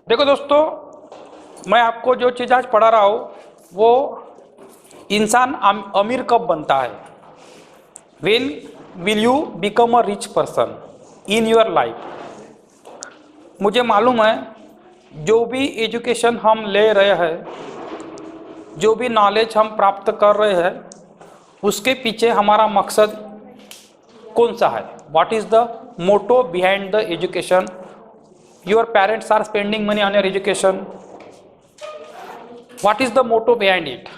देखो दोस्तों, मैं आपको जो चीज़ आज पढ़ा रहा हूँ वो इंसान अमीर कब बनता है। When will you become a rich person in your life. मुझे मालूम है जो भी एजुकेशन हम ले रहे हैं, जो भी नॉलेज हम प्राप्त कर रहे हैं, उसके पीछे हमारा मकसद कौन सा है। What is the motto behind the education. Your parents are spending money on your education. What is the motto behind it.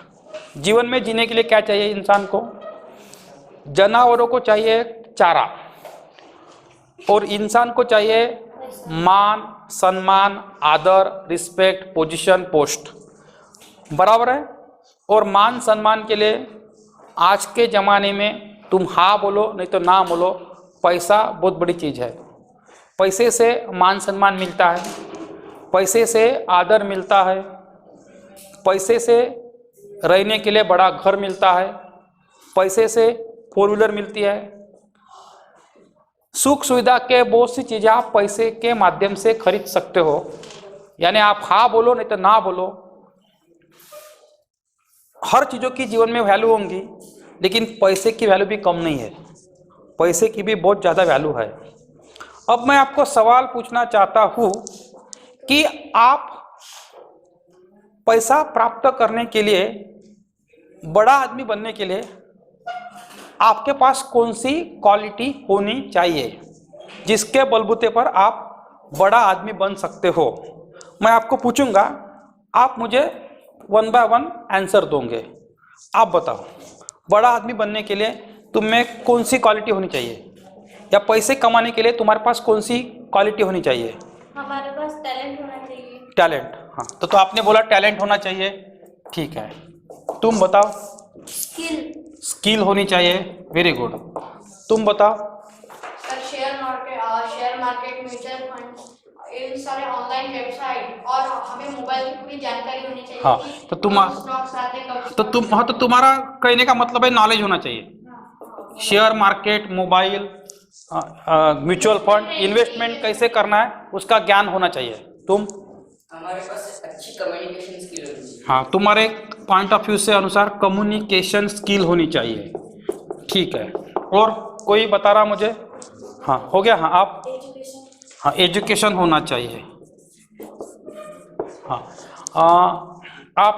जीवन में जीने के लिए क्या चाहिए इंसान को। जानवरों को चाहिए चारा और इंसान को चाहिए मान, सम्मान, आदर, रिस्पेक्ट, पोजीशन, पोस्ट। बराबर है। और मान सम्मान के लिए आज के ज़माने में तुम हाँ बोलो नहीं तो ना बोलो, पैसा बहुत बड़ी चीज़ है। पैसे से मान सम्मान मिलता है, पैसे से आदर मिलता है, पैसे से रहने के लिए बड़ा घर मिलता है, पैसे से 4 व्हीलर मिलती है। सुख सुविधा के बहुत सी चीज़ें आप पैसे के माध्यम से खरीद सकते हो। यानी आप हाँ बोलो नहीं तो ना बोलो, हर चीज़ों की जीवन में वैल्यू होंगी, लेकिन पैसे की वैल्यू भी कम नहीं है, पैसे की भी बहुत ज़्यादा वैल्यू है। अब मैं आपको सवाल पूछना चाहता हूँ कि आप पैसा प्राप्त करने के लिए, बड़ा आदमी बनने के लिए आपके पास कौन सी क्वालिटी होनी चाहिए जिसके बलबूते पर आप बड़ा आदमी बन सकते हो। मैं आपको पूछूंगा, आप मुझे 1 बाय 1 आंसर दोगे। आप बताओ, बड़ा आदमी बनने के लिए तुम में कौन सी क्वालिटी होनी चाहिए, या पैसे कमाने के लिए तुम्हारे पास कौन सी क्वालिटी होनी चाहिए। हमारे पास टैलेंट होना चाहिए। टैलेंट, हाँ। तो आपने बोला टैलेंट होना चाहिए, ठीक है। तुम बताओ। स्किल होनी चाहिए, वेरी गुड। तुम बताओ। शेयर मार्केट, म्यूचुअल फंड, इन सारे ऑनलाइन वेबसाइट, और हमें मोबाइल की पूरी जानकारी होनी चाहिए। हाँ, तो तुम्हारा कहने का मतलब है नॉलेज होना चाहिए। Share market, mobile, mutual fund, investment कैसे करना है उसका ज्ञान होना चाहिए। तुम, हमारे पास अच्छी कम्युनिकेशन स्किल होनी चाहिए। हाँ, तुम्हारे पॉइंट ऑफ व्यू से अनुसार कम्युनिकेशन स्किल होनी चाहिए, ठीक है। और कोई बता रहा मुझे। हाँ, हो गया। हाँ, आप। हाँ, एजुकेशन होना चाहिए। हाँ, आप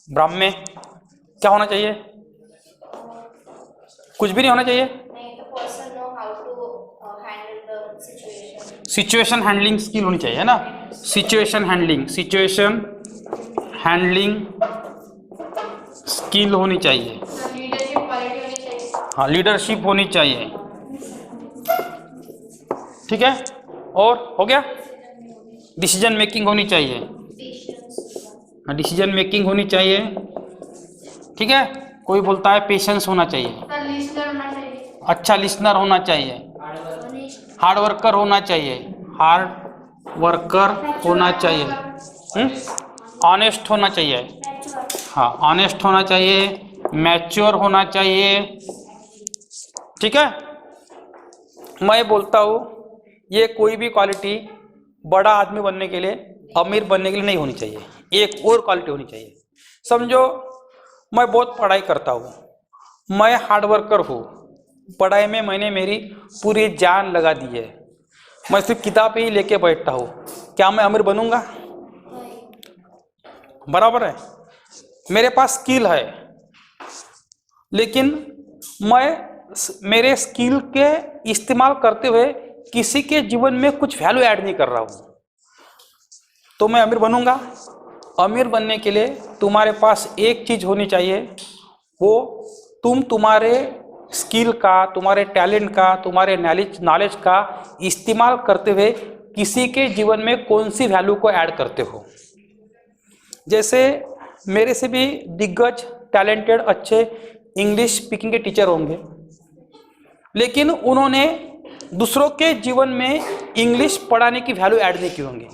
ब्राह्मण क्या होना चाहिए। कुछ भी नहीं होना चाहिए। सिचुएशन हैंडलिंग स्किल होनी चाहिए, है ना। सिचुएशन हैंडलिंग स्किल होनी चाहिए। हाँ, लीडरशिप होनी चाहिए, ठीक है। और हो गया। डिसीजन मेकिंग होनी चाहिए। हाँ, डिसीजन मेकिंग होनी चाहिए, ठीक है। कोई बोलता है पेशेंस होना चाहिए। अच्छा लिसनर होना चाहिए। हार्ड वर्कर होना चाहिए। ऑनेस्ट होना चाहिए। हाँ, ऑनेस्ट होना चाहिए, मैच्योर होना चाहिए, ठीक है। मैं बोलता हूँ ये कोई भी क्वालिटी बड़ा आदमी बनने के लिए, अमीर बनने के लिए नहीं होनी चाहिए। एक और क्वालिटी होनी चाहिए। समझो, मैं बहुत पढ़ाई करता हूँ, मैं हार्ड वर्कर हूँ, पढ़ाई में मैंने मेरी पूरी जान लगा दी है, मैं सिर्फ किताब ही लेके बैठता हूँ, क्या मैं अमीर बनूंगा। बराबर है। मेरे पास स्किल है, लेकिन मैं मेरे स्किल के इस्तेमाल करते हुए किसी के जीवन में कुछ वैल्यू ऐड नहीं कर रहा हूँ, तो मैं अमीर बनूंगा। अमीर बनने के लिए तुम्हारे पास एक चीज होनी चाहिए, वो तुम्हारे स्किल का, तुम्हारे टैलेंट का, तुम्हारे नॉलेज का इस्तेमाल करते हुए किसी के जीवन में कौन सी वैल्यू को ऐड करते हो। जैसे मेरे से भी दिग्गज, टैलेंटेड, अच्छे इंग्लिश स्पीकिंग के टीचर होंगे, लेकिन उन्होंने दूसरों के जीवन में इंग्लिश पढ़ाने की वैल्यू ऐड नहीं की होंगी।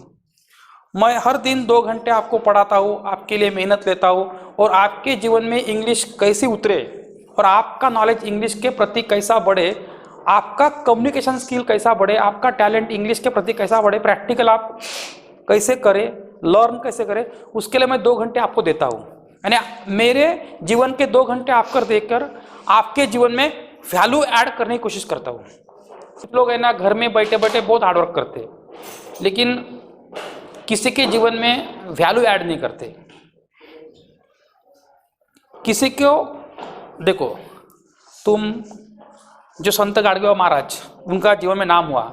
मैं हर दिन 2 घंटे आपको पढ़ाता हूँ, आपके लिए मेहनत लेता हूँ, और आपके जीवन में इंग्लिश कैसे उतरे और आपका नॉलेज इंग्लिश के प्रति कैसा बढ़े, आपका कम्युनिकेशन स्किल कैसा बढ़े, आपका टैलेंट इंग्लिश के प्रति कैसा बढ़े, प्रैक्टिकल आप कैसे करें, लर्न कैसे करें, उसके लिए मैं 2 घंटे आपको देता हूँ। यानी मेरे जीवन के 2 घंटे आपको देकर आपके जीवन में वैल्यू ऐड करने की कोशिश करता हूँ। लोग है ना घर में बैठे बैठे बहुत हार्डवर्क करते हैं, लेकिन किसी के जीवन में वैल्यू ऐड नहीं करते। किसी को देखो, तुम जो संत गाडगे महाराज, उनका जीवन में नाम हुआ,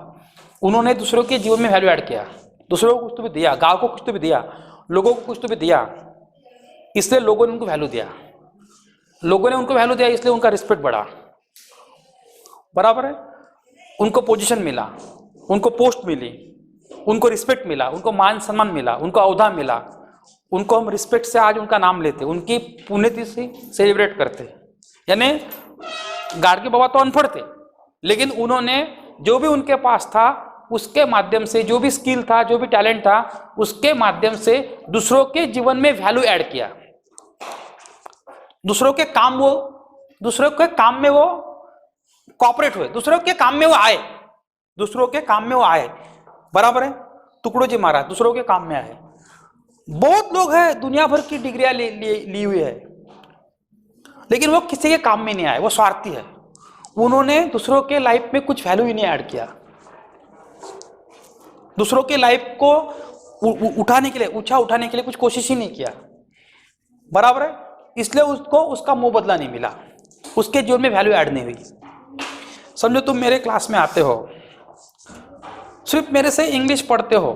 उन्होंने दूसरों के जीवन में वैल्यू ऐड किया, दूसरों को कुछ तो भी दिया, गांव को कुछ तो भी दिया, लोगों को कुछ तो भी दिया, इसलिए लोगों ने उनको वैल्यू दिया। लोगों ने उनको वैल्यू दिया इसलिए उनका रिस्पेक्ट बढ़ा, बराबर है। उनको पोजीशन मिला, उनको पोस्ट मिली, उनको रिस्पेक्ट मिला, उनको मान सम्मान मिला, उनको औहदा मिला, उनको हम रिस्पेक्ट से आज उनका नाम लेते, उनकी पुण्यतिथि सेलिब्रेट करते। यानी गाडगे बाबा तो अनपढ़ थे, लेकिन उन्होंने जो भी उनके पास था उसके माध्यम से, जो भी स्किल था, जो भी टैलेंट था, उसके माध्यम से दूसरों के जीवन में वैल्यू ऐड किया। दूसरों के काम में वो कॉपरेट हुए, दूसरों के काम में वो आए, दूसरों के काम में वो आए, बराबर है। टुकड़ो जी महाराज दूसरों के काम में आए। बहुत लोग हैं दुनिया भर की डिग्रियां ली हुई है, लेकिन वो किसी के काम में नहीं आए, वो स्वार्थी है। उन्होंने दूसरों के लाइफ में कुछ वैल्यू ही नहीं ऐड किया, दूसरों के लाइफ को उठाने के लिए, उठाने के लिए कुछ कोशिश ही नहीं किया, बराबर है। इसलिए उसको उसका मुंह बदला नहीं मिला, उसके जीवन में वैल्यू ऐड नहीं हुई। समझो तुम मेरे क्लास में आते हो, सिर्फ मेरे से इंग्लिश पढ़ते हो,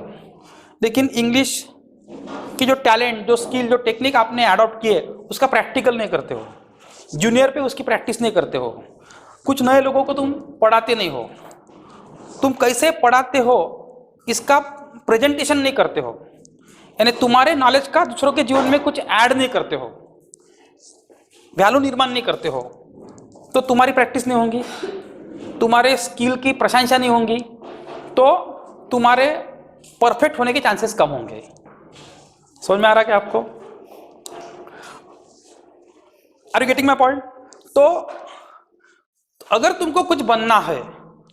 लेकिन इंग्लिश की जो टैलेंट, जो स्किल, जो टेक्निक आपने अडॉप्ट किए उसका प्रैक्टिकल नहीं करते हो, जूनियर पे उसकी प्रैक्टिस नहीं करते हो, कुछ नए लोगों को तुम पढ़ाते नहीं हो, तुम कैसे पढ़ाते हो इसका प्रेजेंटेशन नहीं करते हो, यानी तुम्हारे नॉलेज का दूसरों के जीवन में कुछ ऐड नहीं करते हो, वैल्यू निर्माण नहीं करते हो, तो तुम्हारी प्रैक्टिस नहीं होगी, तुम्हारे स्किल की प्रशंसा नहीं होगी, तो तुम्हारे परफेक्ट होने के चांसेस कम होंगे। समझ में आ रहा है क्या आपको? Are you getting my point? तो अगर तुमको कुछ बनना है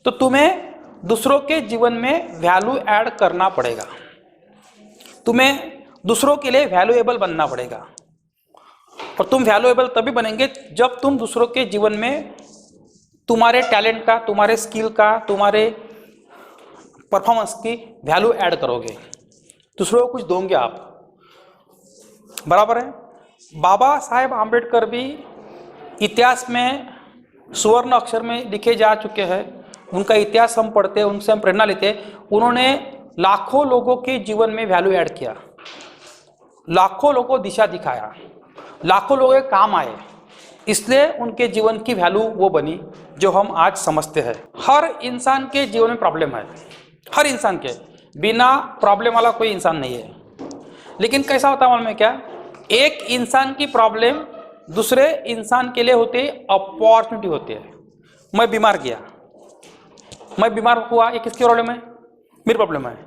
तो तुम्हें दूसरों के जीवन में वैल्यू ऐड करना पड़ेगा, तुम्हें दूसरों के लिए वैल्यूएबल बनना पड़ेगा। और तुम वैल्यूएबल तभी बनेंगे जब तुम दूसरों के जीवन में तुम्हारे टैलेंट का, तुम्हारे स्किल का, तुम्हारे परफॉर्मेंस की वैल्यू ऐड करोगे, दूसरों को कुछ दोगे आप, बराबर है। बाबा साहेब आम्बेडकर भी इतिहास में सुवर्ण अक्षर में लिखे जा चुके हैं, उनका इतिहास हम पढ़ते हैं, उनसे हम प्रेरणा लेते हैं। उन्होंने लाखों लोगों के जीवन में वैल्यू ऐड किया, लाखों लोगों को दिशा दिखाया, लाखों लोगों के काम आए, इसलिए उनके जीवन की वैल्यू वो बनी जो हम आज समझते हैं। हर इंसान के जीवन में प्रॉब्लम है, हर इंसान के, बिना प्रॉब्लम वाला कोई इंसान नहीं है। लेकिन कैसा होता है मालूम है क्या? एक इंसान की प्रॉब्लम दूसरे इंसान के लिए होती है अपॉर्चुनिटी होती है। मैं बीमार गया, मैं बीमार हुआ, ये किसकी प्रॉब्लम है? मेरी प्रॉब्लम है।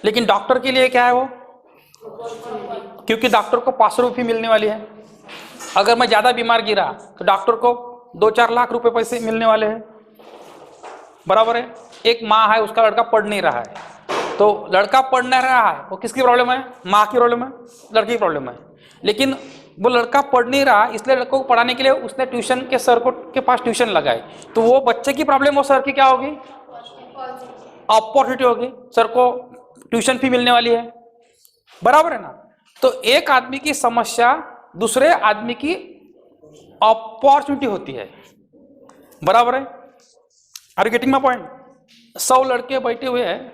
लेकिन डॉक्टर के लिए क्या है वो? क्योंकि डॉक्टर को 500 रुपये मिलने वाली है। अगर मैं ज़्यादा बीमार गिरा तो डॉक्टर को 2-4 लाख रुपए पैसे मिलने वाले हैं, बराबर है। एक माँ है, उसका लड़का पढ़ नहीं रहा है, तो लड़का पढ़ नहीं रहा है, वो किसकी प्रॉब्लम है? माँ की प्रॉब्लम है, लड़की की प्रॉब्लम है। लेकिन वो लड़का पढ़ नहीं रहा, इसलिए लड़कों को पढ़ाने के लिए उसने ट्यूशन के सर को के पास ट्यूशन लगाई, तो वो बच्चे की प्रॉब्लम, वो सर की क्या होगी? अपॉर्चुनिटी होगी, सर को ट्यूशन फी मिलने वाली है, बराबर है ना। तो एक आदमी की समस्या दूसरे आदमी की अपॉर्चुनिटी होती है, बराबर है। Are you getting my point? 100 लड़के बैठे हुए हैं,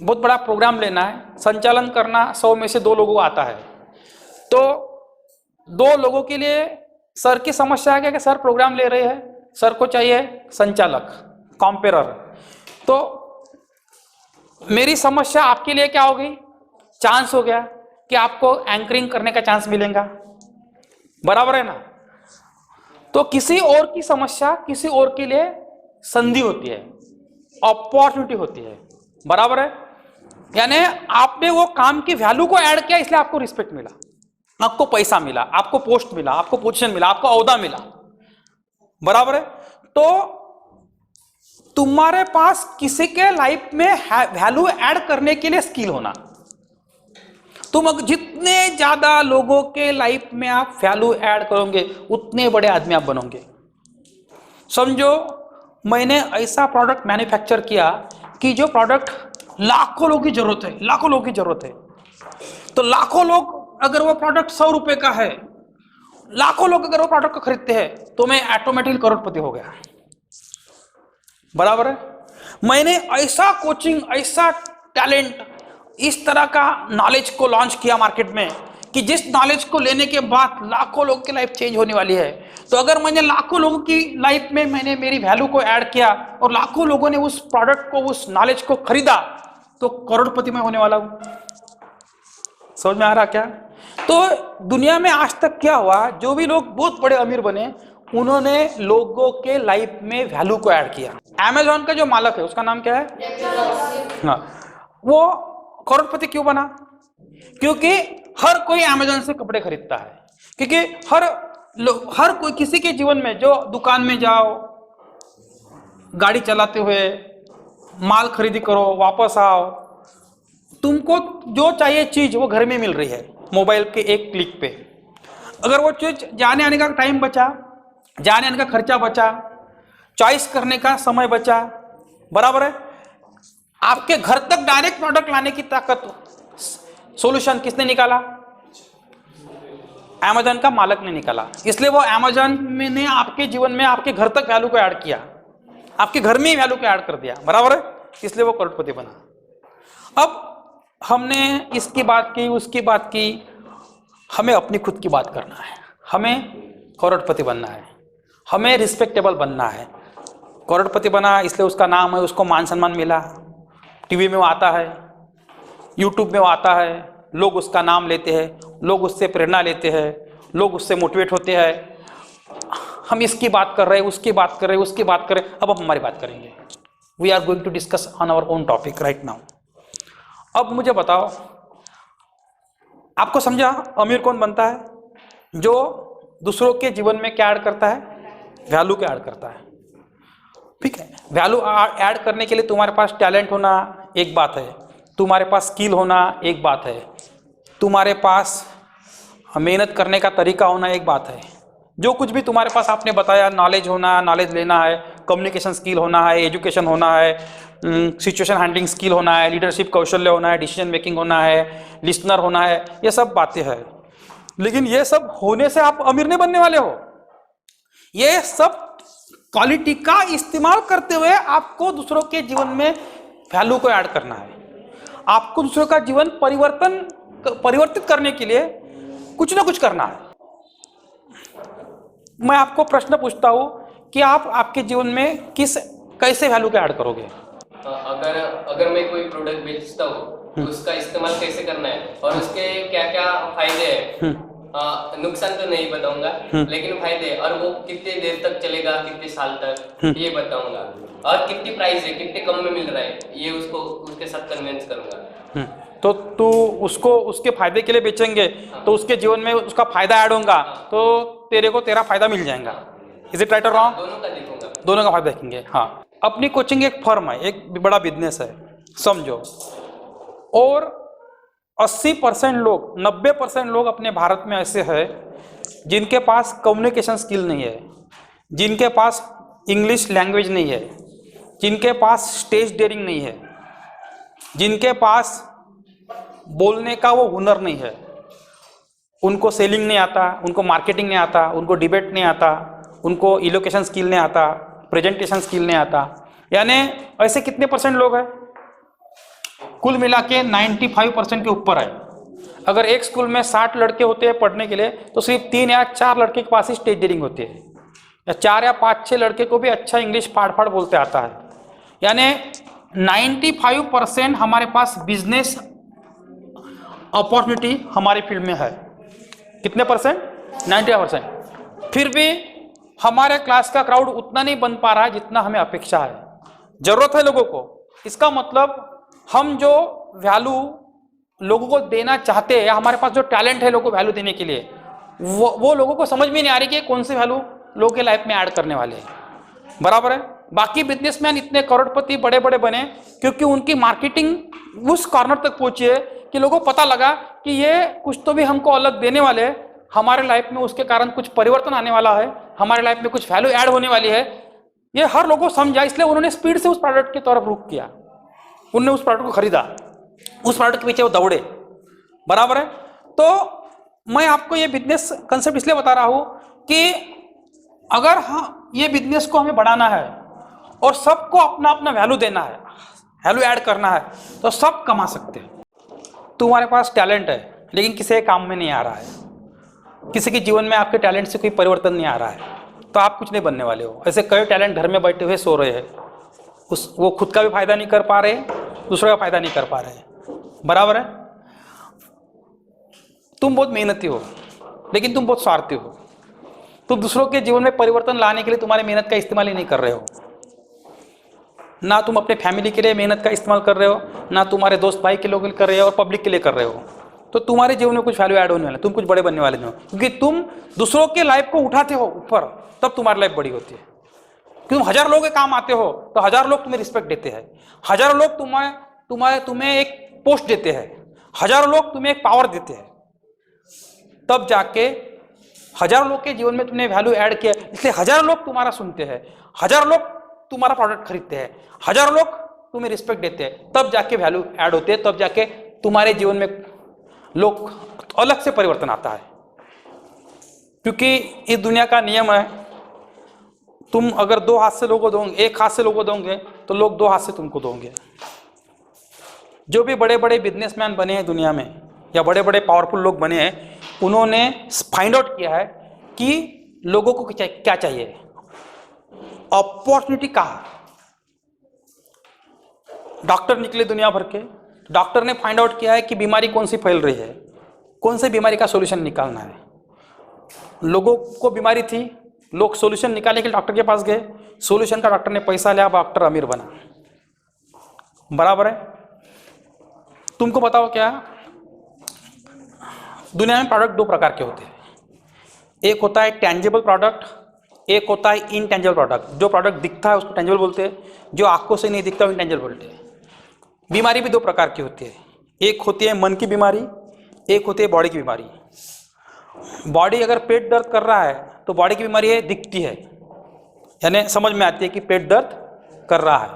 बहुत बड़ा प्रोग्राम लेना है, संचालन करना 100 में से 2 लोगों को आता है, तो 2 लोगों के लिए सर की समस्या है कि सर प्रोग्राम ले रहे हैं, सर को चाहिए संचालक, कॉम्पेरर। तो मेरी समस्या आपके लिए क्या होगी? चांस हो गया कि आपको एंकरिंग करने का चांस मिलेगा, बराबर है ना। तो किसी और की समस्या किसी और के लिए संधि होती है, अपॉर्चुनिटी होती है, बराबर है। यानी आपने वो काम की वैल्यू को ऐड किया, इसलिए आपको रिस्पेक्ट मिला, आपको पैसा मिला, आपको पोस्ट मिला, आपको पोजीशन मिला, आपको ओहदा मिला, बराबर है। तो तुम्हारे पास किसी के लाइफ में वैल्यू ऐड करने के लिए स्किल होना। तुम जितने ज्यादा लोगों के लाइफ में आप वैल्यू ऐड करोगे उतने बड़े आदमी आप बनोगे। समझो मैंने ऐसा प्रोडक्ट मैन्युफैक्चर किया कि जो प्रोडक्ट लाखों लोगों की जरूरत है, लाखों लोगों की जरूरत है, तो लाखों लोग अगर वो प्रोडक्ट 100 रुपए का है, लाखों लोग अगर वो प्रोडक्ट को खरीदते हैं तो मैं ऑटोमेटिकली करोड़पति हो गया। बराबर है। मैंने ऐसा कोचिंग, ऐसा टैलेंट, इस तरह का नॉलेज को लॉन्च किया मार्केट में कि जिस नॉलेज को लेने के बाद लाखों लोगों की लाइफ चेंज होने वाली है। तो अगर मैंने लाखों लोगों की लाइफ में मैंने मेरी वैल्यू को ऐड किया और लाखों लोगों ने उस प्रोडक्ट को, उस नॉलेज को खरीदा, तो करोड़पति मैं होने वाला हूं। समझ में आ रहा क्या? तो दुनिया में आज तक क्या हुआ, जो भी लोग बहुत बड़े अमीर बने उन्होंने लोगों के लाइफ में वैल्यू को ऐड किया। अमेजॉन का जो मालिक है उसका नाम क्या है? हाँ, वो करोड़पति क्यों बना? क्योंकि हर कोई अमेजॉन से कपड़े खरीदता है। क्योंकि हर कोई, किसी के जीवन में, जो दुकान में जाओ, गाड़ी चलाते हुए माल खरीदी करो, वापस आओ, तुमको जो चाहिए चीज वो घर में मिल रही है मोबाइल के एक क्लिक पे। अगर वो चीज जाने आने का टाइम बचा, जाने आने का खर्चा बचा, चॉइस करने का समय बचा, बराबर है। आपके घर तक डायरेक्ट प्रोडक्ट लाने की ताकत, सॉल्यूशन किसने निकाला? अमेजॉन का मालिक ने निकाला। इसलिए वो अमेजॉन ने आपके जीवन में, आपके घर तक वैल्यू को ऐड किया, आपके घर में ही वैल्यू को ऐड कर दिया, बराबर है। इसलिए वो करोड़पति बना। अब हमने इसकी बात की, उसकी बात की, हमें अपनी खुद की बात करना है। हमें करोड़पति बनना है, हमें रिस्पेक्टेबल बनना है। करोड़पति बना इसलिए उसका नाम है, उसको मान सम्मान मिला, टीवी में वो आता है, यूट्यूब में वो आता है, लोग उसका नाम लेते हैं, लोग उससे प्रेरणा लेते हैं, लोग उससे मोटिवेट होते हैं। हम इसकी बात कर रहे हैं, उसकी बात कर रहे हैं, उसकी बात कर रहे हैं। अब हम हमारी बात करेंगे। We are going to discuss on our own topic right now. अब मुझे बताओ, आपको समझा अमीर कौन बनता है? जो दूसरों के जीवन में क्या ऐड करता है? वैल्यू क्या ऐड करता है। ठीक है, वैल्यू ऐड करने के लिए तुम्हारे पास टैलेंट होना एक बात है, तुम्हारे पास स्किल होना एक बात है, तुम्हारे पास मेहनत करने का तरीका होना एक बात है। जो कुछ भी तुम्हारे पास आपने बताया, नॉलेज होना, नॉलेज लेना है, कम्युनिकेशन स्किल होना है, एजुकेशन होना है, सिचुएशन हैंडलिंग स्किल होना है, लीडरशिप कौशल्य होना है, डिसीजन मेकिंग होना है, लिसनर होना है, ये सब बातें हैं। लेकिन ये सब होने से आप अमीर नहीं बनने वाले हो। ये सब क्वालिटी का इस्तेमाल करते हुए आपको दूसरों के जीवन में वैल्यू को ऐड करना है। आपको दूसरों का जीवन परिवर्तित करने के लिए कुछ ना कुछ करना है। मैं आपको प्रश्न पूछता हूं कि आप आपके जीवन में कैसे वैल्यू को ऐड करोगे? अगर मैं कोई प्रोडक्ट बेचता हूँ तो उसका इस्तेमाल कैसे करना है और उसके क्या क्या फायदे हैं। नुकसान तो नहीं बताऊंगा, लेकिन फायदे, और वो कितने देर तक चलेगा, कितने साल तक, ये बताऊंगा। और कितनी प्राइस है, कितने कम में मिल रहा है, ये उसको उसके साथ कन्विंस करूंगा। तो तू उसको उसके फायदे के लिए बेचेंगे तो उसके जीवन में उसका फायदा ऐड होगा, तो तेरे को तेरा फायदा मिल जाएगा। इज इट राइट और रॉन्ग? दोनों का देखूंगा, दोनों का फायदा देखेंगे। हाँ, अपनी कोचिंग एक फर्म है, एक बड़ा बिजनेस है समझो, और 80% लोग, 90% लोग अपने भारत में ऐसे हैं जिनके पास कम्युनिकेशन स्किल नहीं है, जिनके पास इंग्लिश लैंग्वेज नहीं है, जिनके पास स्टेज डेयरिंग नहीं है, जिनके पास बोलने का वो हुनर नहीं है। उनको सेलिंग नहीं आता, उनको मार्केटिंग नहीं आता, उनको डिबेट नहीं आता, उनको इलोकेशन स्किल नहीं आता, प्रेजेंटेशन स्किल नहीं आता। यानी ऐसे कितने परसेंट लोग हैं? कुल मिला के 95% के ऊपर है। अगर एक स्कूल में 60 लड़के होते हैं पढ़ने के लिए, तो सिर्फ 3 या 4 लड़के के पास ही स्टेज डेयरिंग होती है, या 4 या 5-6 लड़के को भी अच्छा इंग्लिश फाड़ बोलते आता है। यानी 95% हमारे पास बिजनेस अपॉर्चुनिटी हमारे फील्ड में है। कितने परसेंट? 90%। फिर भी हमारे क्लास का क्राउड उतना नहीं बन पा रहा है जितना हमें अपेक्षा है। जरूरत है लोगों को। इसका मतलब हम जो वैल्यू लोगों को देना चाहते हैं, या हमारे पास जो टैलेंट है लोगों को वैल्यू देने के लिए, वो लोगों को समझ में नहीं आ रही कि कौन सी वैल्यू लोगों के लाइफ में ऐड करने वाले हैं। बराबर है? बाकी बिजनेसमैन इतने करोड़पति बड़े बड़े बने क्योंकि उनकी मार्केटिंग उस कॉर्नर तक पहुंची है कि लोगों को पता लगा कि ये कुछ तो भी हमको अलग देने वाले हैं, हमारे लाइफ में उसके कारण कुछ परिवर्तन आने वाला है, हमारे लाइफ में कुछ वैल्यू ऐड होने वाली है। ये हर लोगों को समझा, इसलिए उन्होंने स्पीड से उस प्रोडक्ट की तरफ रुख किया, उन्होंने उस प्रोडक्ट को खरीदा, उस प्रोडक्ट के पीछे वो दौड़े। बराबर है। तो मैं आपको ये बिजनेस कंसेप्ट इसलिए बता रहा हूं कि अगर हाँ ये बिजनेस को हमें बढ़ाना है और सबको अपना अपना वैल्यू देना है, वैल्यू ऐड करना है, तो सब कमा सकते हैं। तुम्हारे पास टैलेंट है लेकिन किसी के काम में नहीं आ रहा है, किसी के जीवन में आपके टैलेंट से कोई परिवर्तन नहीं आ रहा है, तो आप कुछ नहीं बनने वाले हो। ऐसे कई टैलेंट घर में बैठे हुए सो रहे हैं, वो खुद का भी फायदा नहीं कर पा रहे, दूसरे का फायदा नहीं कर पा रहे। बराबर है। तुम बहुत मेहनती हो लेकिन तुम बहुत स्वार्थी हो, तुम दूसरों के जीवन में परिवर्तन लाने के लिए तुम्हारी मेहनत का इस्तेमाल ही नहीं कर रहे हो। ना तुम अपने फैमिली के लिए मेहनत का इस्तेमाल कर रहे हो, ना तुम्हारे दोस्त भाई के लोगों के लिए कर रहे हो और पब्लिक के लिए कर रहे हो। तो तुम्हारे जीवन में कुछ वैल्यू ऐड होने वाला है, तुम कुछ बड़े बनने वाले नहीं हो, क्योंकि तुम दूसरों के लाइफ को उठाते हो ऊपर, तब तुम्हारी लाइफ बड़ी होती है। तुम 1000 लोगों के काम आते हो तो 1000 लोग तुम्हें रिस्पेक्ट देते हैं, 1000 लोग तुम्हें एक पोस्ट देते हैं, 1000 लोग तुम्हें एक पावर देते हैं, तब जाके 1000 लोग के जीवन में तुमने वैल्यू ऐड किया, इसलिए 1000 लोग तुम्हारा सुनते हैं, 1000 लोग तुम्हारा प्रोडक्ट खरीदते हैं, 1000 लोग तुम्हें रिस्पेक्ट देते हैं, तब जाके वैल्यू ऐड होते हैं, तब जाके तुम्हारे जीवन में लोग अलग से परिवर्तन आता है। क्योंकि इस दुनिया का नियम है, तुम अगर 2 हाथ से लोगों दोगे, 1 हाथ से लोगों दोगे तो लोग 2 हाथ से तुमको दोगे। जो भी बड़े बड़े बिजनेसमैन बने हैं दुनिया में या बड़े बड़े पावरफुल लोग बने हैं, उन्होंने फाइंड आउट किया है कि लोगों को क्या चाहिए, अपॉर्चुनिटी कहाँ। डॉक्टर निकले दुनिया भर के, डॉक्टर ने फाइंड आउट किया है कि बीमारी कौन सी फैल रही है, कौन सी बीमारी का सॉल्यूशन निकालना है। लोगों को बीमारी थी, लोग सॉल्यूशन निकालने के लिए डॉक्टर के पास गए, सॉल्यूशन का डॉक्टर ने पैसा लिया, डॉक्टर अमीर बना। बराबर है। तुमको बताओ क्या, दुनिया में प्रोडक्ट 2 प्रकार के होते हैं, एक होता है टेंजिबल प्रोडक्ट, एक होता है इनटेंजिबल प्रोडक्ट। जो प्रोडक्ट दिखता है उसको टेंजिबल बोलते हैं, जो आंखों से नहीं दिखता वो इनटेंजिबल बोलते हैं। बीमारी भी 2 प्रकार की होती है, एक होती है मन की बीमारी, एक होती है बॉडी की बीमारी। बॉडी अगर पेट दर्द कर रहा है तो बॉडी की बीमारी है, दिखती है, यानी समझ में आती है कि पेट दर्द कर रहा है।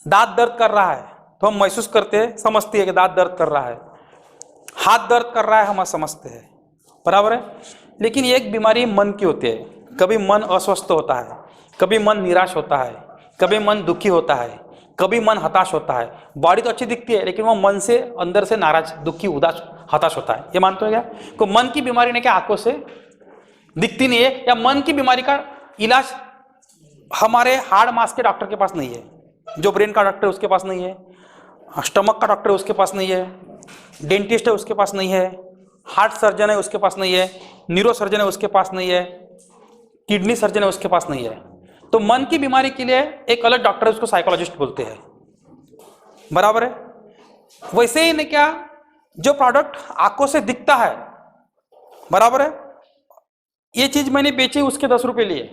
दांत दर्द कर रहा है तो हम महसूस करते हैं, समझते हैं कि दांत दर्द कर रहा है। हाथ दर्द कर रहा है हम समझते हैं। बराबर है। लेकिन एक बीमारी मन की होती है, कभी मन अस्वस्थ होता है, कभी मन निराश होता है, कभी मन दुखी होता है, कभी मन हताश होता है। बॉडी तो अच्छी दिखती है लेकिन वो मन से अंदर से नाराज, दुखी, उदास, हताश होता है। ये मानते हो क्या? तो मन की बीमारी ने क्या आंखों से दिखती नहीं है, या मन की बीमारी का इलाज हमारे हार्ड मास के डॉक्टर के पास नहीं है, जो ब्रेन का डॉक्टर है उसके पास नहीं है, स्टमक का डॉक्टर है उसके पास नहीं है, डेंटिस्ट है उसके पास नहीं है, हार्ट सर्जन है उसके पास नहीं है, न्यूरो सर्जन है उसके पास नहीं है, किडनी सर्जन है उसके पास नहीं है। तो मन की बीमारी के लिए एक अलग डॉक्टर है, उसको साइकोलॉजिस्ट बोलते हैं। बराबर है। वैसे ही नहीं क्या, जो प्रोडक्ट आंखों से दिखता है, बराबर है, ये चीज मैंने बेची, उसके 10 रुपए लिए,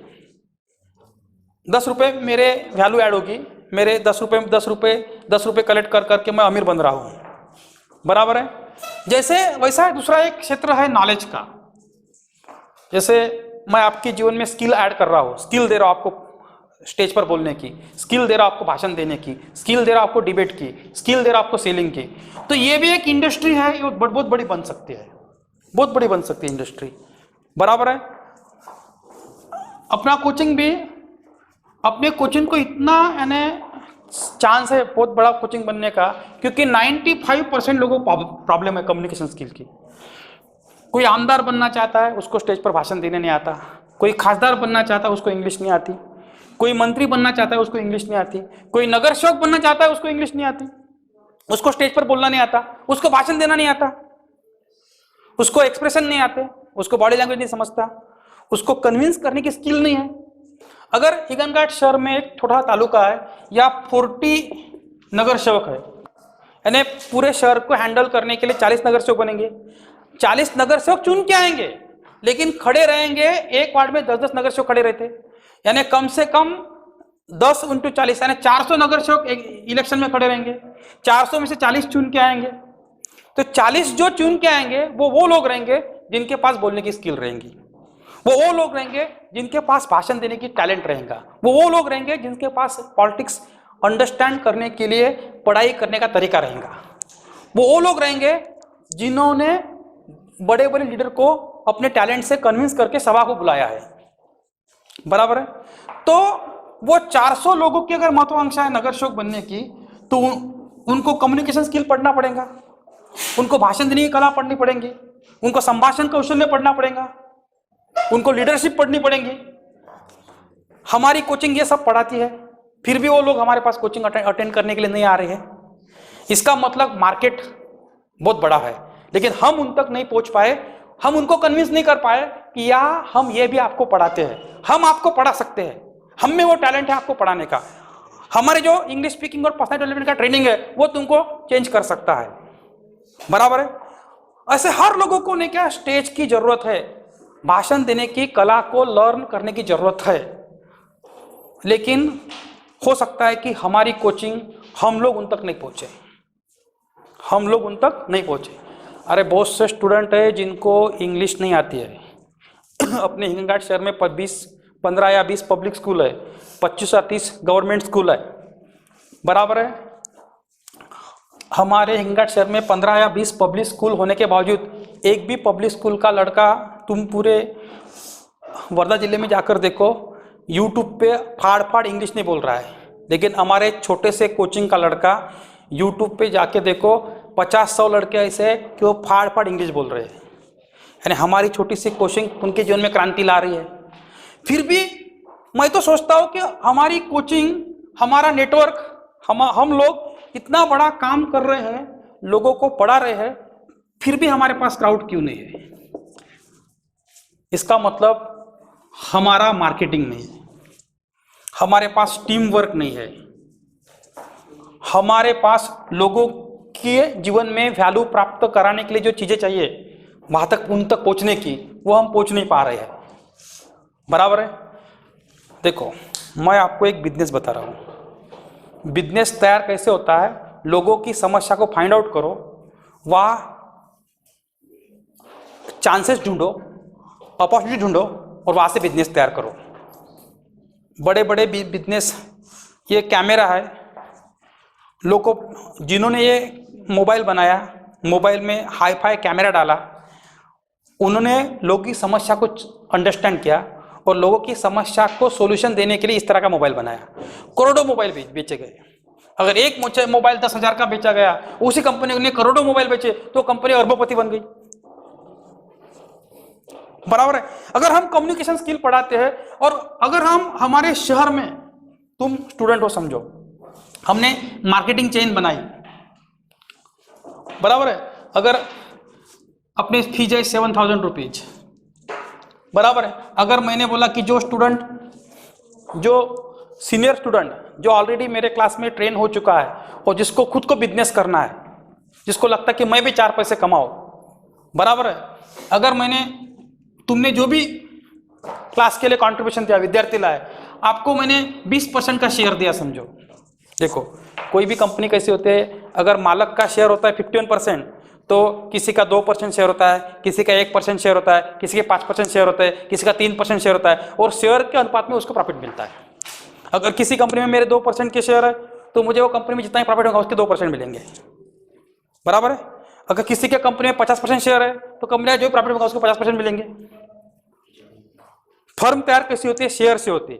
10 रुपए मेरे वैल्यू ऐड होगी, मेरे 10 रुपए कलेक्ट कर करके मैं अमीर बन रहा हूं। बराबर है। जैसे वैसा दूसरा एक क्षेत्र है नॉलेज का। जैसे मैं आपके जीवन में स्किल ऐड कर रहा हूं, स्किल दे रहा हूं आपको स्टेज पर बोलने की, स्किल दे रहा हूं आपको भाषण देने की, स्किल दे रहा हूं आपको डिबेट की, स्किल दे रहा हूं आपको सेलिंग की। तो ये भी एक इंडस्ट्री है, ये बहुत बड़ी बन सकती है, बहुत बड़ी बन सकती है इंडस्ट्री। बराबर है। अपना कोचिंग भी, अपने कोचिंग को इतना यानी चांस है बहुत बड़ा कोचिंग बनने का, क्योंकि 95% लोगों को प्रॉब्लम है कम्युनिकेशन स्किल की। कोई आमदार बनना चाहता है, उसको स्टेज पर भाषण देने नहीं आता। कोई खासदार बनना चाहता है, उसको इंग्लिश नहीं आती। कोई मंत्री बनना चाहता है, उसको इंग्लिश नहीं आती। कोई नगर सेवक बनना चाहता है, उसको इंग्लिश नहीं आती, उसको स्टेज पर बोलना नहीं आता, उसको भाषण देना नहीं आता, उसको एक्सप्रेशन नहीं आते, उसको बॉडी लैंग्वेज नहीं समझता, उसको कन्विंस करने की स्किल नहीं है। अगर हिगनघाट शहर में एक छोटा तालुका है या 40 नगर सेवक है, यानी पूरे शहर को हैंडल करने के लिए 40 नगर सेवक बनेंगे। 40 नगर सेवक चुन के आएंगे, लेकिन खड़े रहेंगे, एक वार्ड में 10-10 नगर सेवक खड़े रहते, यानी कम से कम 10 × 40 यानी 400 नगर सेवक इलेक्शन में खड़े रहेंगे। 400 में से 40 चुन के आएंगे, तो 40 जो चुन के आएंगे वो लोग रहेंगे जिनके पास बोलने की स्किल रहेंगी, वो लोग रहेंगे जिनके पास भाषण देने की टैलेंट रहेगा, वो लोग रहेंगे जिनके पास पॉलिटिक्स अंडरस्टैंड करने के लिए पढ़ाई करने का तरीका रहेगा, वो लोग रहेंगे जिन्होंने बड़े बड़े लीडर को अपने टैलेंट से कन्विंस करके सभा को बुलाया है। बराबर है। तो वो 400 लोगों की अगर महत्वाकांक्षा है नगर सेवक बनने की, तो उनको कम्युनिकेशन स्किल पढ़ना पड़ेगा, उनको भाषण देने की कला पढ़नी पड़ेगी, उनको संभाषण कौशल्य पढ़ना पड़ेगा, उनको लीडरशिप पढ़नी पड़ेगी। हमारी कोचिंग ये सब पढ़ाती है, फिर भी वो लोग हमारे पास कोचिंग अटेंड करने के लिए नहीं आ रहे हैं। इसका मतलब मार्केट बहुत बड़ा है, लेकिन हम उन तक नहीं पहुंच पाए, हम उनको कन्विंस नहीं कर पाए कि या हम ये भी आपको पढ़ाते हैं, हम आपको पढ़ा सकते हैं, हम में वो टैलेंट है आपको पढ़ाने का। हमारे जो इंग्लिश स्पीकिंग और पर्सनल डेवलपमेंट का ट्रेनिंग है वो तुमको चेंज कर सकता है। बराबर है। ऐसे हर लोगों को ने क्या स्टेज की जरूरत है, भाषण देने की कला को लर्न करने की जरूरत है, लेकिन हो सकता है कि हमारी कोचिंग हम लोग उन तक नहीं पहुंचे, हम लोग उन तक नहीं पहुंचे। अरे बहुत से स्टूडेंट है जिनको इंग्लिश नहीं आती है। अपने हिंगनघाट शहर में 15 या 20 पब्लिक स्कूल है, 25 या 30 गवर्नमेंट स्कूल है। बराबर है। हमारे हिंगनघाट शहर में 15 या 20 पब्लिक स्कूल होने के बावजूद एक भी पब्लिक स्कूल का लड़का तुम पूरे वर्धा जिले में जाकर देखो, यूट्यूब पे फाड़ फाड़ इंग्लिश नहीं बोल रहा है। लेकिन हमारे छोटे से कोचिंग का लड़का यूट्यूब पे जाके देखो, 50-100 लड़के ऐसे हैं कि वो फाड़ फाड़ इंग्लिश बोल रहे हैं। यानी हमारी छोटी सी कोचिंग उनके जीवन में क्रांति ला रही है। फिर भी मैं तो सोचता हूँ कि हमारी कोचिंग, हमारा नेटवर्क, हम लोग इतना बड़ा काम कर रहे हैं, लोगों को पढ़ा रहे हैं, फिर भी हमारे पास क्राउड क्यों नहीं है? इसका मतलब हमारा मार्केटिंग नहीं है, हमारे पास टीम वर्क नहीं है, हमारे पास लोगों के जीवन में वैल्यू प्राप्त कराने के लिए जो चीज़ें चाहिए वहाँ तक, उन तक पहुँचने की, वो हम पहुँच नहीं पा रहे हैं। बराबर है। देखो मैं आपको एक बिजनेस बता रहा हूँ, बिजनेस तैयार कैसे होता है। लोगों की समस्या को फाइंड आउट करो, वहाँ चांसेस ढूंढो, अपॉर्चुनिटी ढूंढो और वहाँ से बिजनेस तैयार करो। बड़े बड़े बिजनेस, ये कैमरा है, लोगों जिन्होंने ये मोबाइल बनाया, मोबाइल में हाई फाई कैमरा डाला, उन्होंने लोगों की समस्या को अंडरस्टैंड किया और लोगों की समस्या को सॉल्यूशन देने के लिए इस तरह का मोबाइल बनाया। करोड़ों मोबाइल बेचे गए। अगर एक मोबाइल 10,000 का बेचा गया, उसी कंपनी ने करोड़ों मोबाइल बेचे तो कंपनी अरबोपति बन गई। बराबर है। अगर हम कम्युनिकेशन स्किल पढ़ाते हैं और अगर हम हमारे शहर में, तुम स्टूडेंट हो समझो, हमने मार्केटिंग चेन बनाई, बराबर है, अगर अपनी फीस है 7,000 रुपीज, बराबर है। अगर मैंने बोला कि जो स्टूडेंट, जो सीनियर स्टूडेंट जो ऑलरेडी मेरे क्लास में ट्रेन हो चुका है और जिसको खुद को बिजनेस करना है, जिसको लगता है कि मैं भी 4 पैसे कमाऊं, बराबर है, अगर तुमने जो भी क्लास के लिए कंट्रीब्यूशन दिया, विद्यार्थी लाए, आपको मैंने 20% का शेयर दिया समझो। देखो कोई भी कंपनी कैसी होती है, अगर मालक का शेयर होता है 51%, तो किसी का 2% शेयर होता है, किसी का 1% शेयर होता है, किसी के 5% शेयर होता है, किसी का 3% शेयर होता है, और शेयर के अनुपात में उसको प्रॉफिट मिलता है। अगर किसी कंपनी में मेरे 2% के शेयर है तो मुझे वो कंपनी में जितना ही प्रॉफिट होगा उसके 2% मिलेंगे। बराबर है। अगर किसी के कंपनी में 50% शेयर है तो कंपनी जो प्रॉफिट होगा उसको 50% मिलेंगे। फर्म तैयार कैसी होती है? शेयर से होती है।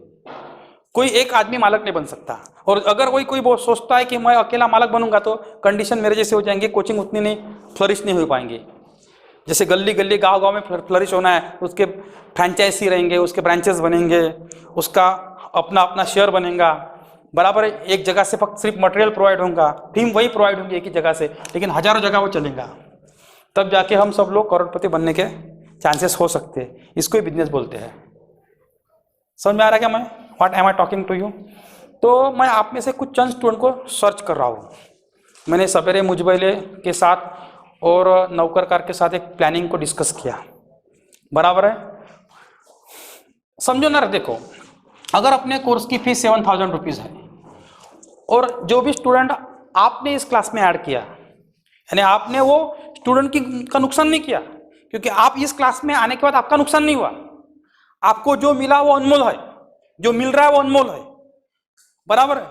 कोई एक आदमी मालक नहीं बन सकता। और अगर कोई सोचता है कि मैं अकेला मालक बनूंगा तो कंडीशन मेरे जैसे हो जाएंगे, कोचिंग उतनी नहीं फ्लरिश नहीं हो पाएंगे। जैसे गली गली गांव गांव में फ्लरिश होना है, उसके फ्रेंचाइजी रहेंगे, उसके ब्रांचेस बनेंगे, उसका अपना अपना शेयर बनेगा। बराबर है। एक जगह से सिर्फ मटेरियल प्रोवाइड होगा, टीम वही प्रोवाइड होंगी एक ही जगह से, लेकिन हजारों जगह वो चलेगा। तब जाके हम सब लोग करोड़पति बनने के चांसेस हो सकते हैं। इसको ही बिजनेस बोलते हैं। समझ में आ रहा है क्या मैं what am I talking to you? तो मैं आप में से कुछ चंद स्टूडेंट को सर्च कर रहा हूँ। मैंने सवेरे मुजबैले के साथ और नौकरकार के साथ एक प्लानिंग को डिस्कस किया। बराबर है। समझो ना, देखो अगर अपने कोर्स की फीस 7,000 रुपीज़ है और जो भी स्टूडेंट आपने इस क्लास में ऐड किया, यानी आपने वो स्टूडेंट का नुकसान नहीं किया, क्योंकि आप इस क्लास में आने के बाद आपका नुकसान नहीं हुआ। आपको जो मिला वो अनमोल है, जो मिल रहा है वो अनमोल है, बराबर है।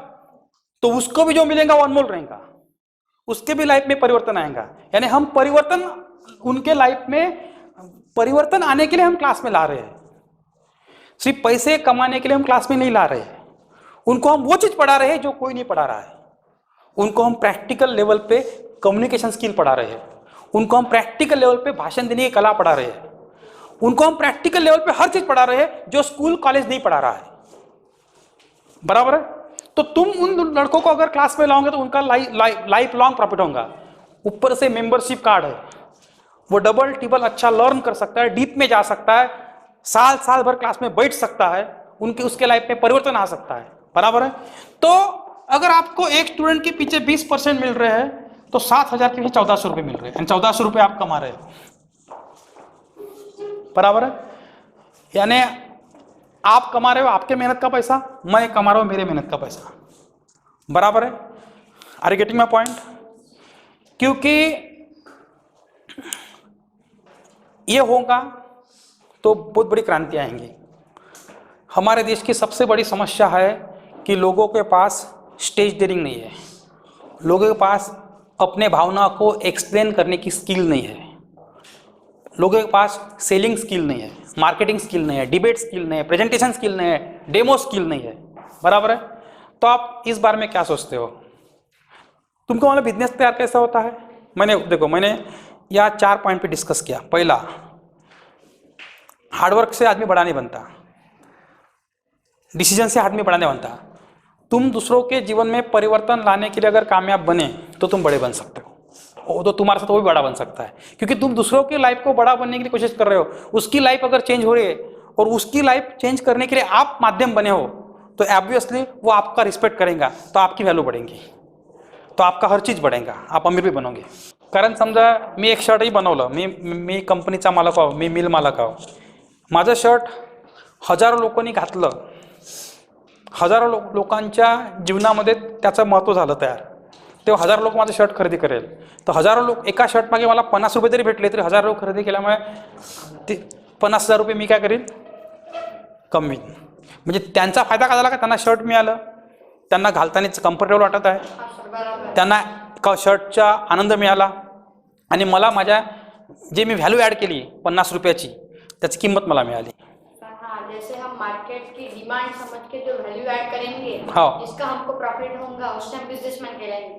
तो उसको भी जो मिलेगा वो अनमोल रहेगा, उसके भी लाइफ में परिवर्तन आएगा। यानी हम परिवर्तन, उनके लाइफ में परिवर्तन आने के लिए हम क्लास में ला रहे हैं, सिर्फ पैसे कमाने के लिए हम क्लास में नहीं ला रहे हैं। उनको हम वो चीज पढ़ा रहे हैं जो कोई नहीं पढ़ा रहा है। उनको हम प्रैक्टिकल लेवल पे कम्युनिकेशन स्किल पढ़ा रहे हैं, उनको हम प्रैक्टिकल लेवल पे भाषण देने की कला पढ़ा रहे हैं, उनको हम प्रैक्टिकल लेवल पे हर चीज पढ़ा रहे हैं जो स्कूल कॉलेज नहीं पढ़ा रहा है, बराबर है। तो तुम उन लड़कों को अगर क्लास में लाओगे तो उनका लाइफ लॉन्ग प्रॉफिट होगा। ऊपर से मेंबरशिप कार्ड है, वो डबल टिबल अच्छा लर्न कर सकता है, डीप में जा सकता है, साल भर क्लास में बैठ सकता है, उनके उसके लाइफ में परिवर्तन आ सकता है, बराबर है। तो अगर आपको एक स्टूडेंट के पीछे 20% मिल रहे हैं तो 7,000 के पीछे 1,400 रुपये मिल रहे हैं, 1,400 रुपये आप कमा रहे हो, बराबर है। यानी आप कमा रहे हो आपके मेहनत का पैसा, मैं कमा रहा हूं मेरे मेहनत का पैसा, बराबर है। Are you getting my point? क्योंकि ये होगा तो बहुत बड़ी क्रांति आएंगी। हमारे देश की सबसे बड़ी समस्या है कि लोगों के पास स्टेज डेयरिंग नहीं है, लोगों के पास अपने भावना को एक्सप्लेन करने की स्किल नहीं है, लोगों के पास सेलिंग स्किल नहीं है, मार्केटिंग स्किल नहीं है, डिबेट स्किल नहीं है, प्रेजेंटेशन स्किल नहीं है, डेमो स्किल नहीं है, बराबर है। तो आप इस बारे में क्या सोचते हो? तुमको मतलब बिजनेस तैयार कैसा होता है? मैंने यहाँ 4 पॉइंट पे डिस्कस किया। पहला, हार्डवर्क से आदमी बड़ा नहीं बनता, डिसीजन से आदमी बड़ा नहीं बनता। तुम दूसरों के जीवन में परिवर्तन लाने के लिए अगर कामयाब बने तो तुम बड़े बन सकते हो, वो तो तुम्हारे साथ वो भी बड़ा बन सकता है, क्योंकि तुम दूसरों की लाइफ को बड़ा बनने के लिए कोशिश कर रहे हो। उसकी लाइफ अगर चेंज हो रही है और उसकी लाइफ चेंज करने के लिए आप माध्यम बने हो तो ऑब्वियसली वो आपका रिस्पेक्ट करेगा, तो आपकी वैल्यू बढ़ेगी, तो आपका हर चीज बढ़ेगा, आप अमीर भी बनोगे। कारण समजा मी एक शर्टही बनवलं, मी कंपनीचा मालक आहो, मी मिल मालक आहो, माझं शर्ट हजारो लोकांनी घातलं, हजारो लोकांच्या जीवनामध्ये त्याचं महत्त्व झालं तयार, तेव्हा हजारो लोक माझं शर्ट खरेदी करेल। तर हजारो लोक एका शर्ट मागे मला 50 रुपये जरी भेटले तरी हजारो लोक खरेदी केल्यामुळे ते 50,000 रुपये मी काय करेन, कमी। म्हणजे त्यांचा फायदा काय झाला का त्यांना शर्ट मिळालं, त्यांना घालतानाच कम्फर्टेबल वाटत आहे, त्यांना शर्टचा आनंद मिळाला, आणि मला माझ्या जे मी व्हॅल्यू ॲड केली 50 रुपयाची त्याची किंमत मला मिळाली। हाँ, जैसे हम मार्केट की डिमांड समझ के जो वैल्यू ऐड करेंगे, हाँ। जिसका हमको प्रॉफिट होगा, उस टाइम बिजनेसमैन कहलाएंगे।